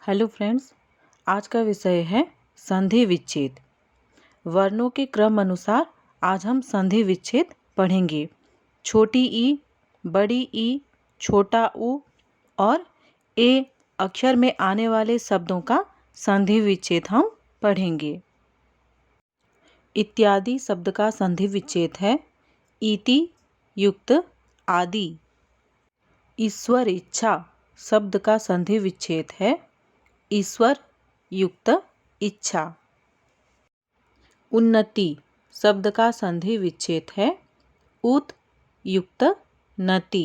Hello friends, आज का विषय है संधि विच्छेद। वर्णों के क्रम अनुसार आज हम संधि विच्छेद पढ़ेंगे। छोटी ई, बड़ी ई, छोटा ऊ और ए अक्षर में आने वाले शब्दों का संधि विच्छेद हम पढ़ेंगे। इत्यादि शब्द का संधि विच्छेद है इति युक्त आदि। ईश्वर इच्छा शब्द का संधि विच्छेद है ईश्वर युक्त इच्छा। उन्नति शब्द का संधि विच्छेद है उत युक्त नति।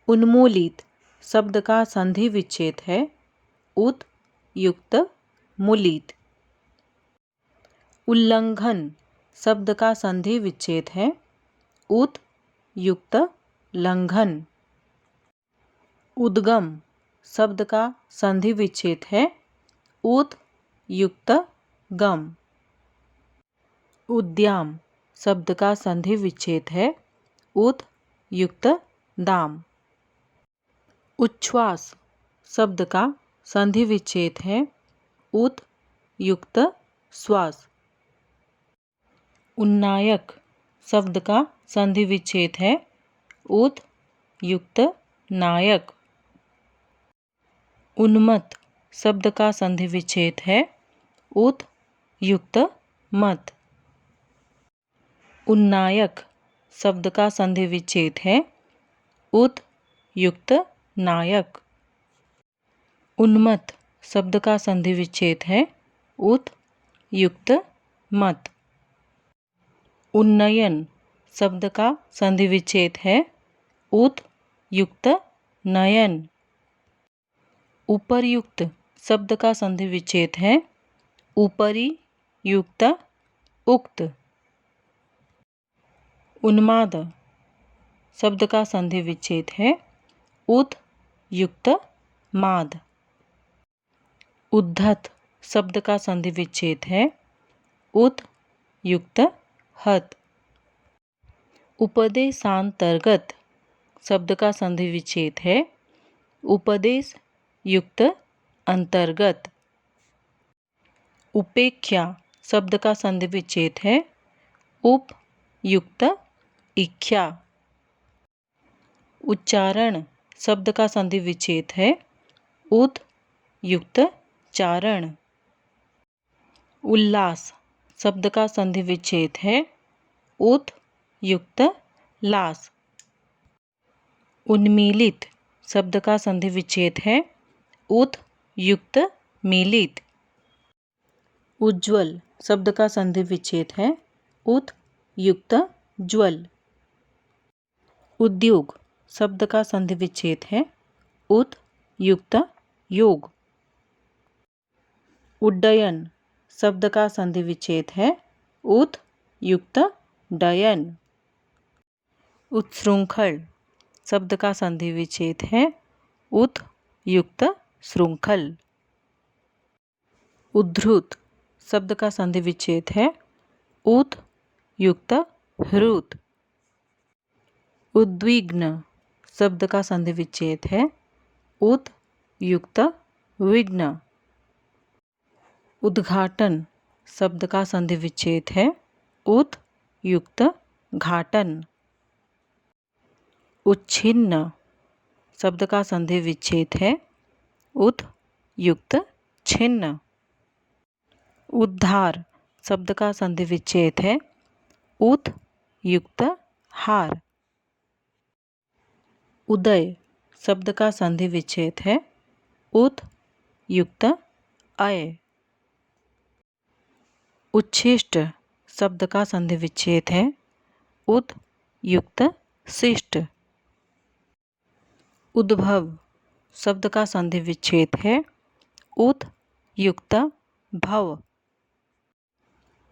उन्मूलित शब्द का संधि विच्छेद है उत युक्त मूलित। उल्लंघन शब्द का संधि विच्छेद है उत युक्त लंघन। उद्गम शब्द का संधि विच्छेद है उत युक्त गम। उद्याम शब्द का संधि विच्छेद है उत युक्त दाम। उच्छ्वास शब्द का संधि विच्छेद है उत युक्त श्वास। उन्नायक शब्द का संधि विच्छेद है उत युक्त नायक। उन्मत्त शब्द का संधि विच्छेद है उत युक्त मत। उन्नायक शब्द का संधि विच्छेद है उत युक्त नायक। उन्मत्त शब्द का संधि विच्छेद है उत युक्त मत। उन्नयन शब्द का संधि विच्छेद है उत युक्त नयन। उपर्युक्त शब्द का संधि विच्छेद है ऊपरी युक्त उक्त। उन्माद शब्द का संधि विच्छेद है उत युक्त माद। उद्धत शब्द का संधि विच्छेद है उत युक्त हत। उपदेशांतर्गत शब्द का संधि विच्छेद है उपदेश युक्त अंतर्गत। उपेक्षा शब्द का संधि विच्छेद है उप युक्त इच्छा। उच्चारण शब्द का संधि विच्छेद है उत युक्त चारण। उल्लास शब्द का संधि विच्छेद है उत युक्त लास। उन्मीलित शब्द का संधि विच्छेद है उत युक्त मीलित। उज्ज्वल शब्द का संधि विच्छेद है उत युक्त ज्वल। उद्योग शब्द का संधि विच्छेद है उत युक्त योग। उड्डयन शब्द का संधि विच्छेद है उत युक्त डयन। उत्शृंखल शब्द का संधि विच्छेद है उत युक्त श्रृंखल। उद्धृत शब्द का संधि विच्छेद है उत युक्त हृत। उद्विग्न शब्द का संधि विच्छेद है उत युक्त विघ्न। उद्घाटन शब्द का संधि विच्छेद है उत युक्त घाटन। उच्छिन्न शब्द का संधि विच्छेद है उत युक्त छिन्न। उद्धार शब्द का संधि विच्छेद है उत युक्त हार। उदय शब्द का संधि विच्छेद है उत युक्त अय। उच्छिष्ट शब्द का संधि विच्छेद है उत युक्त शिष्ट। उद्भव शब्द का संधि विच्छेद है उत युक्त भव।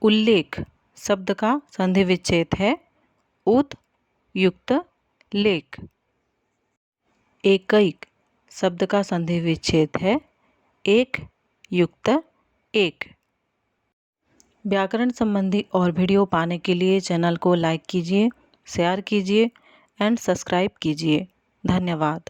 उल्लेख शब्द का संधि विच्छेद है उत युक्त लेख। एकैक शब्द का संधि विच्छेद है एक युक्त एक। व्याकरण संबंधी और वीडियो पाने के लिए चैनल को लाइक कीजिए, शेयर कीजिए एंड सब्सक्राइब कीजिए। धन्यवाद।